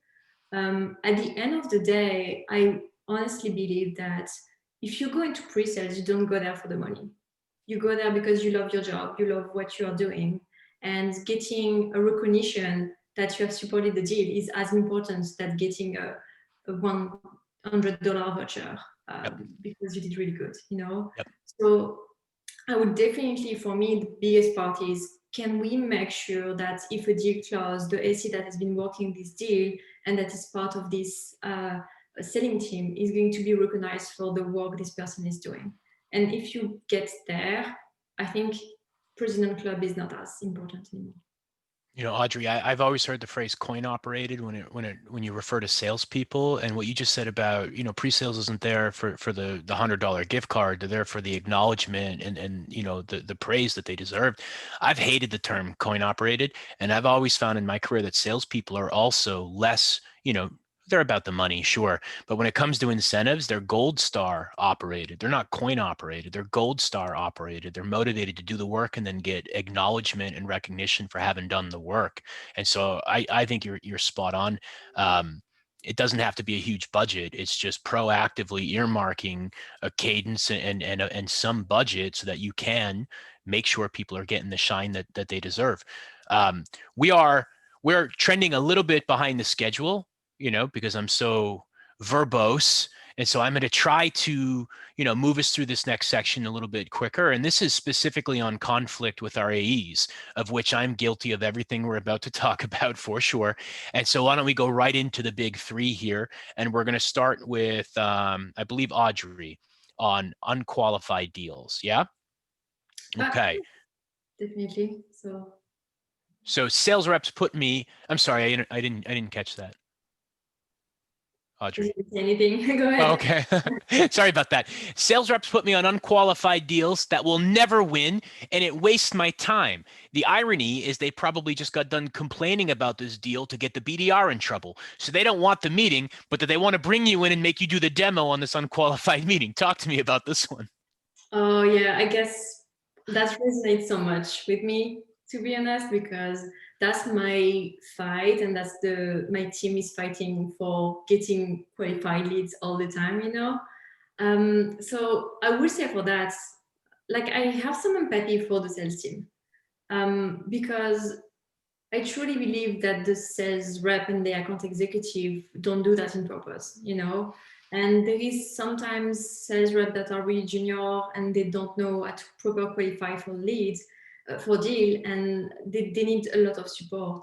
At the end of the day, I honestly believe that if you go into pre-sales, you don't go there for the money. You go there because you love your job, you love what you are doing, and getting a recognition that you have supported the deal is as important as getting a $100 voucher because you did really good, you know? Yep. So I would definitely, for me, the biggest part is, can we make sure that if a deal closed, the AC that has been working this deal and that is part of this selling team is going to be recognized for the work this person is doing. And if you get there, I think President Club is not as important anymore. You know, Audrey, I've always heard the phrase coin operated when you refer to salespeople, and what you just said about, you know, pre-sales isn't there for the $100 gift card. They're there for the acknowledgement and you know, the praise that they deserve. I've hated the term coin operated, and I've always found in my career that salespeople are also less, you know, they're about the money, sure. But when it comes to incentives, they're gold star operated. They're not coin operated. They're gold star operated. They're motivated to do the work and then get acknowledgement and recognition for having done the work. And so I think you're spot on. It doesn't have to be a huge budget. It's just proactively earmarking a cadence and some budget so that you can make sure people are getting the shine that they deserve. We're trending a little bit behind the schedule, you know, because I'm so verbose. And so I'm going to try to, you know, move us through this next section a little bit quicker. And this is specifically on conflict with our AEs, of which I'm guilty of everything we're about to talk about for sure. And so why don't we go right into the big three here? And we're going to start with, I believe, Audrey on unqualified deals. Yeah. Okay. Definitely. So sales reps put me, I'm sorry, I didn't catch that. Audrey. Anything? Go ahead. Oh, okay. Sorry about that. Sales reps put me on unqualified deals that will never win, and it wastes my time. The irony is they probably just got done complaining about this deal to get the BDR in trouble. So they don't want the meeting, but they want to bring you in and make you do the demo on this unqualified meeting. Talk to me about this one. Oh, yeah. I guess that resonates so much with me, to be honest, because that's my fight, and that's my team is fighting for getting qualified leads all the time, you know. So I would say for that, like, I have some empathy for the sales team, because I truly believe that the sales rep and the account executive don't do that on purpose, you know. And there is sometimes sales reps that are really junior and they don't know how to proper qualify for leads, for deal, and they need a lot of support.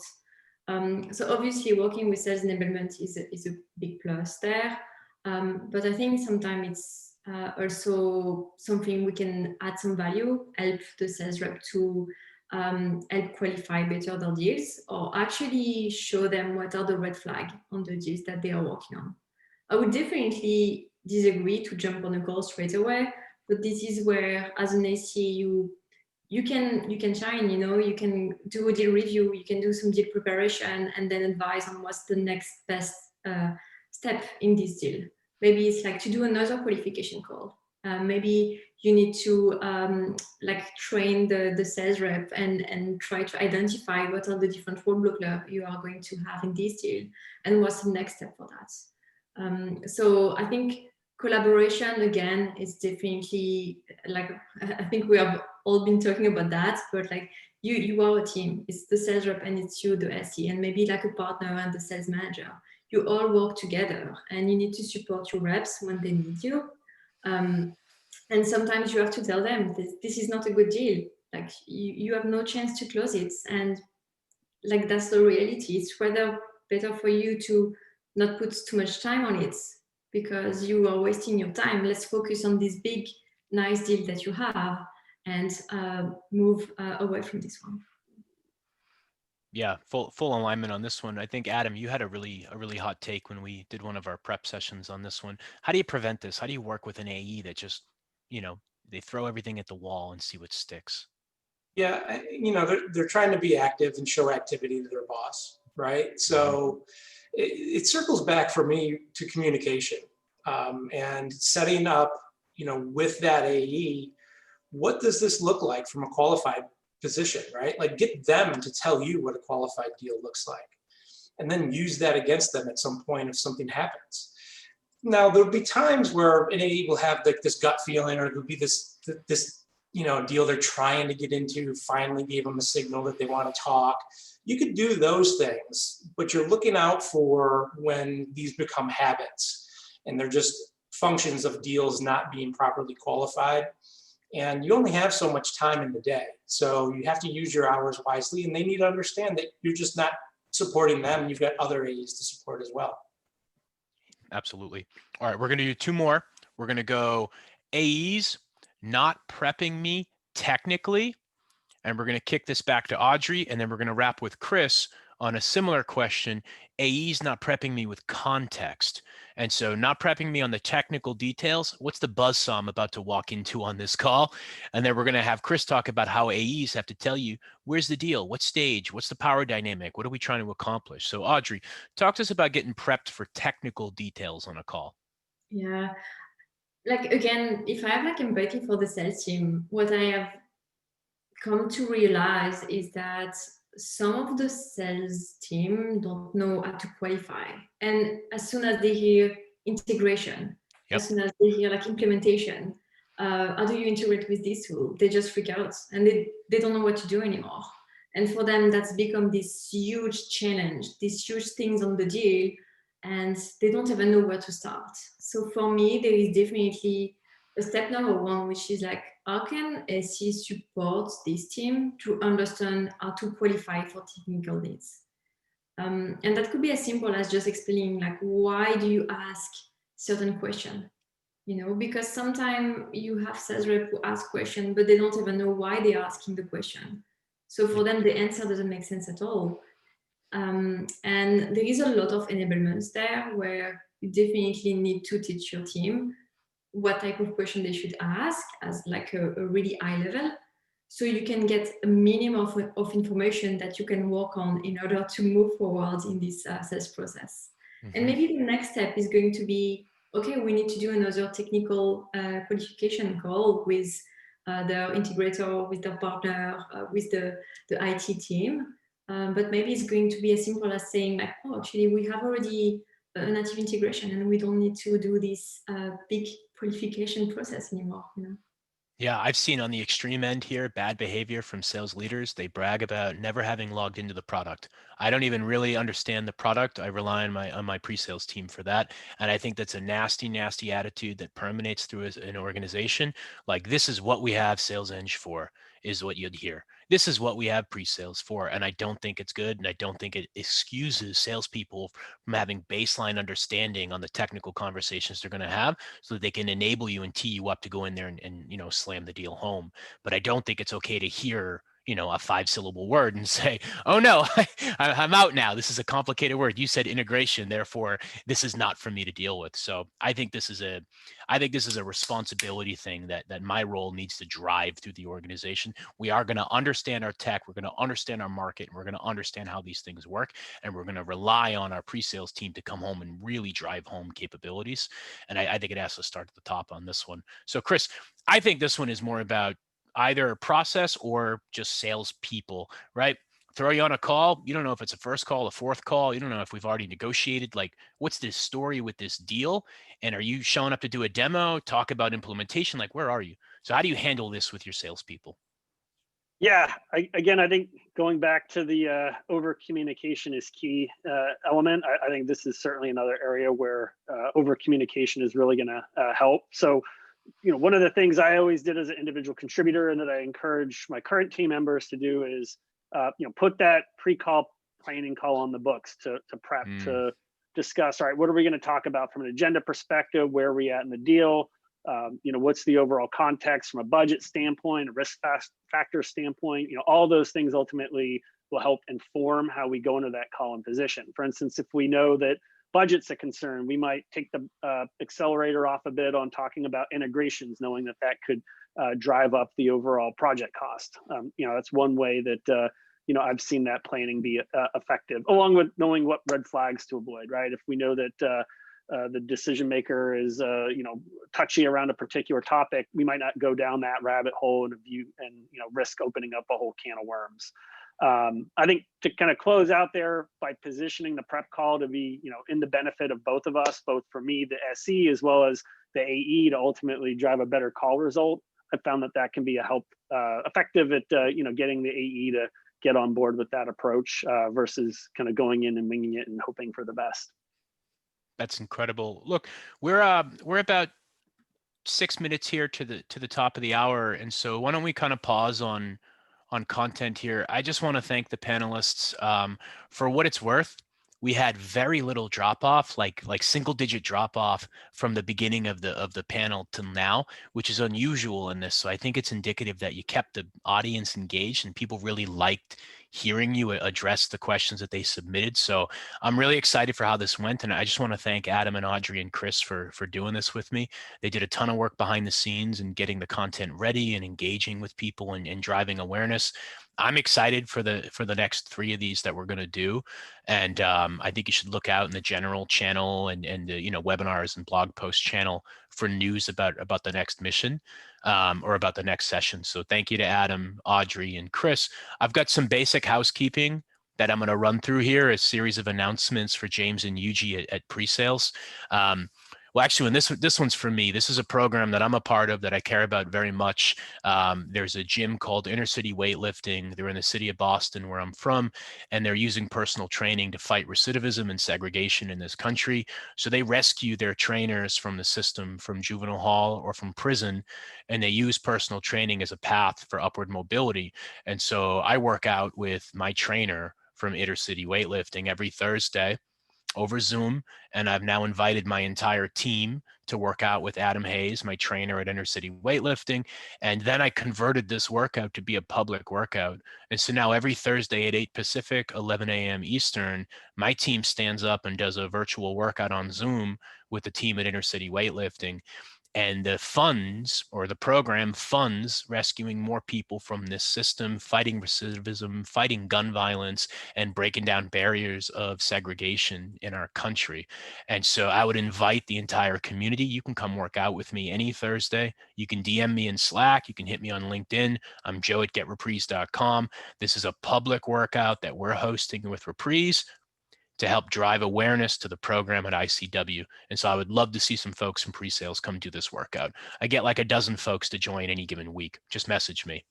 So obviously working with sales enablement is a big plus there. But I think sometimes it's also something we can add some value, help the sales rep to help qualify better their deals, or actually show them what are the red flags on the deals that they are working on. I would definitely disagree to jump on a call straight away, but this is where, as an AC, you can shine. You know, you can do a deal review, you can do some deal preparation, and then advise on what's the next best step in this deal. Maybe it's like to do another qualification call. Maybe you need to like train the sales rep and try to identify what are the different roadblocks you are going to have in this deal, and what's the next step for that. So I think collaboration, again, is definitely, like, I think we have all been talking about that, but like you are a team. It's the sales rep and it's you, the SE, and maybe like a partner and the sales manager. You all work together, and you need to support your reps when they need you. And sometimes you have to tell them this is not a good deal. Like you have no chance to close it, and like that's the reality. It's rather better for you to not put too much time on it, because you are wasting your time. Let's focus on this big, nice deal that you have, and move away from this one. Yeah, full alignment on this one. I think, Adam, you had a really hot take when we did one of our prep sessions on this one. How do you prevent this? How do you work with an AE that just, you know, they throw everything at the wall and see what sticks? Yeah, you know, they're trying to be active and show activity to their boss, right? So it circles back for me to communication, and setting up, you know, with that AE, what does this look like from a qualified position, right? Like, get them to tell you what a qualified deal looks like, and then use that against them at some point if something happens. Now, there'll be times where an AE will have like this gut feeling, or there'll be this you know, deal they're trying to get into, finally gave them a signal that they want to talk. You could do those things, but you're looking out for when these become habits and they're just functions of deals not being properly qualified. And you only have so much time in the day. So you have to use your hours wisely, and they need to understand that you're just not supporting them. You've got other AEs to support as well. Absolutely. All right, we're going to do two more. We're going to go AEs not prepping me technically, and we're going to kick this back to Audrey, and then we're going to wrap with Chris on a similar question. AE's not prepping me with context. And so not prepping me on the technical details. What's the buzzsaw I'm about to walk into on this call? And then we're going to have Chris talk about how AEs have to tell you, where's the deal? What stage? What's the power dynamic? What are we trying to accomplish? So Audrey, talk to us about getting prepped for technical details on a call. Yeah, like again, if I have like empathy for the sales team, what I have come to realize is that some of the sales team don't know how to qualify. And as soon as they hear integration, as soon as they hear like implementation, how do you integrate with this tool? They just freak out and they don't know what to do anymore. And for them, that's become this huge challenge, these huge things on the deal, and they don't even know where to start. So for me, there is definitely a step number one, which is like, how can SE support this team to understand how to qualify for technical needs? And that could be as simple as just explaining, like, why do you ask certain question? You know, because sometimes you have sales rep who ask question, but they don't even know why they're asking the question. So for them, the answer doesn't make sense at all. And there is a lot of enablements there where you definitely need to teach your team what type of question they should ask as like a really high level, so you can get a minimum of information that you can work on in order to move forward in this sales process. And maybe the next step is going to be, okay, we need to do another technical qualification call with the integrator, with the partner, with the IT team. But maybe it's going to be as simple as saying like, oh, actually, we have already a native integration and we don't need to do this big qualification process anymore, you know? Yeah, I've seen on the extreme end here, bad behavior from sales leaders. They brag about never having logged into the product. I don't even really understand the product. I rely on my pre-sales team for that. And I think that's a nasty, nasty attitude that permeates through an organization. Like, this is what we have Sales Eng for, is what you'd hear. This is what we have pre-sales for. And I don't think it's good. And I don't think it excuses salespeople from having baseline understanding on the technical conversations they're going to have, so that they can enable you and tee you up to go in there and you know, slam the deal home. But I don't think it's okay to hear, you know, a 5-syllable word and say, oh no, I'm out now. This is a complicated word. You said integration, therefore this is not for me to deal with. So I think this is a responsibility thing that my role needs to drive through the organization. We are going to understand our tech, we're going to understand our market, and we're going to understand how these things work, and we're going to rely on our pre-sales team to come home and really drive home capabilities. And I think it has to start at the top on this one. So Chris, I think this one is more about either a process or just salespeople, right? Throw you on a call. You don't know if it's a first call, a fourth call. You don't know if we've already negotiated. Like, what's this story with this deal? And are you showing up to do a demo, talk about implementation? Like, where are you? So how do you handle this with your salespeople? Yeah, again, I think going back to the over communication is key element. I think this is certainly another area where over communication is really going to help. So, you know, one of the things I always did as an individual contributor, and that I encourage my current team members to do, is you know, put that pre-call planning call on the books to prep, to discuss, all right, what are we going to talk about from an agenda perspective? Where are we at in the deal? You know, what's the overall context from a budget standpoint, a risk factor standpoint? You know, all those things ultimately will help inform how we go into that call and position. For instance, if we know that budget's a concern, we might take the accelerator off a bit on talking about integrations, knowing that that could drive up the overall project cost. You know, that's one way that you know, I've seen that planning be effective, along with knowing what red flags to avoid. Right, if we know that the decision maker is you know, touchy around a particular topic, we might not go down that rabbit hole and you know, risk opening up a whole can of worms. I think to kind of close out there, by positioning the prep call to be, you know, in the benefit of both of us, both for me, the SE, as well as the AE, to ultimately drive a better call result, I found that that can be a help effective at you know, getting the AE to get on board with that approach versus kind of going in and winging it and hoping for the best. That's incredible. Look, we're about 6 minutes here to the top of the hour, and so why don't we kind of pause on content here. I just want to thank the panelists for what it's worth. we had very little drop off, like single digit drop off from the beginning of the panel till now, which is unusual in this. So I think it's indicative that you kept the audience engaged and people really liked hearing you address the questions that they submitted. So I'm really excited for how this went. And I just want to thank Adam and Audrey and Chris for doing this with me. They did a ton of work behind the scenes and getting the content ready and engaging with people and driving awareness. I'm excited for the next 3 of these that we're going to do. And I think you should look out in the general channel and the webinars and blog post channel for news about the next mission or about the next session. So thank you to Adam, Audrey, and Chris. I've got some basic housekeeping that I'm going to run through here, a series of announcements for James and Yuji at PreSales. Well, actually, when this one's for me, this is a program that I'm a part of that I care about very much. There's a gym called Inner City Weightlifting. They're in the city of Boston, where I'm from, and they're using personal training to fight recidivism and segregation in this country. So they rescue their trainers from the system, from juvenile hall or from prison, and they use personal training as a path for upward mobility. And so I work out with my trainer from Inner City Weightlifting every Thursday over Zoom, and I've now invited my entire team to work out with Adam Hayes, my trainer at Inner City Weightlifting, and then I converted this workout to be a public workout. And so now every Thursday at 8 Pacific, 11 a.m. Eastern, my team stands up and does a virtual workout on Zoom with the team at Inner City Weightlifting. And the funds, or the program funds, rescuing more people from this system, fighting recidivism, fighting gun violence, and breaking down barriers of segregation in our country. And so I would invite the entire community. You can come work out with me any Thursday. You can DM me in Slack. You can hit me on LinkedIn. I'm Joe at getreprise.com. This is a public workout that we're hosting with Reprise to help drive awareness to the program at ICW. And so I would love to see some folks from PreSales come do this workout. I get like a dozen folks to join any given week. Just message me.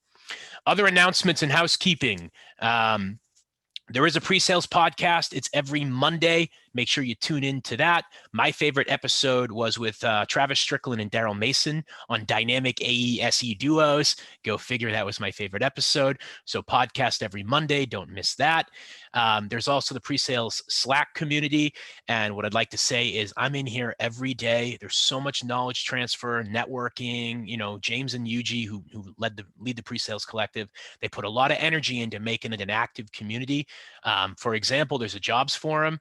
Other announcements and housekeeping. There is a PreSales podcast. It's every Monday. Make sure you tune in to that. My favorite episode was with Travis Strickland and Daryl Mason on dynamic AE/SE duos. Go figure, that was my favorite episode. So podcast every Monday. Don't miss that. There's also the PreSales Slack community. And what I'd like to say is I'm in here every day. There's so much knowledge transfer, networking. James and Yuji, who lead the PreSales Collective, they put a lot of energy into making it an active community. For example, there's a jobs forum.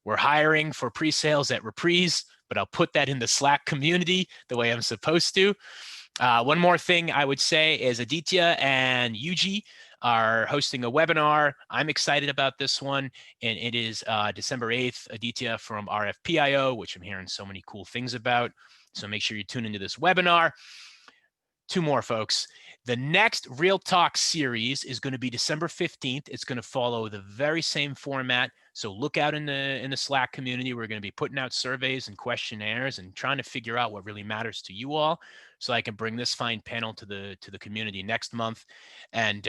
We're hiring for pre-sales at Reprise, but I'll put that in the Slack community the way I'm supposed to. One more thing I would say is Aditya and Yuji are hosting a webinar. I'm excited about this one, and it is December 8th. Aditya from RFPIO, which I'm hearing so many cool things about. So make sure you tune into this webinar. 2 more, folks. The next Real Talk series is going to be December 15th. It's going to follow the very same format. So look out in the Slack community. We're going to be putting out surveys and questionnaires and trying to figure out what really matters to you all, so I can bring this fine panel to the community next month. And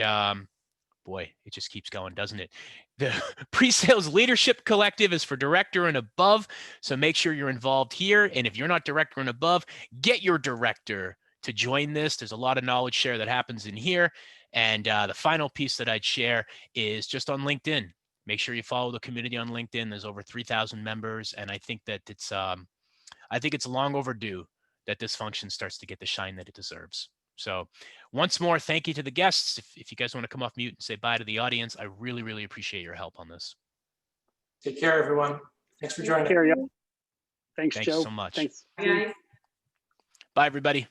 boy, it just keeps going, doesn't it? The PreSales Leadership Collective is for director and above. So make sure you're involved here. And if you're not director and above, get your director to join this. There's a lot of knowledge share that happens in here. And the final piece that I'd share is just on LinkedIn. Make sure you follow the community on LinkedIn. There's over 3,000 members. And I think that it's long overdue that this function starts to get the shine that it deserves. So once more, thank you to the guests. If you guys want to come off mute and say bye to the audience, I really, really appreciate your help on this. Take care, everyone. Thanks for joining. Thanks, Joe. So much. Thanks. Guys. Bye, everybody.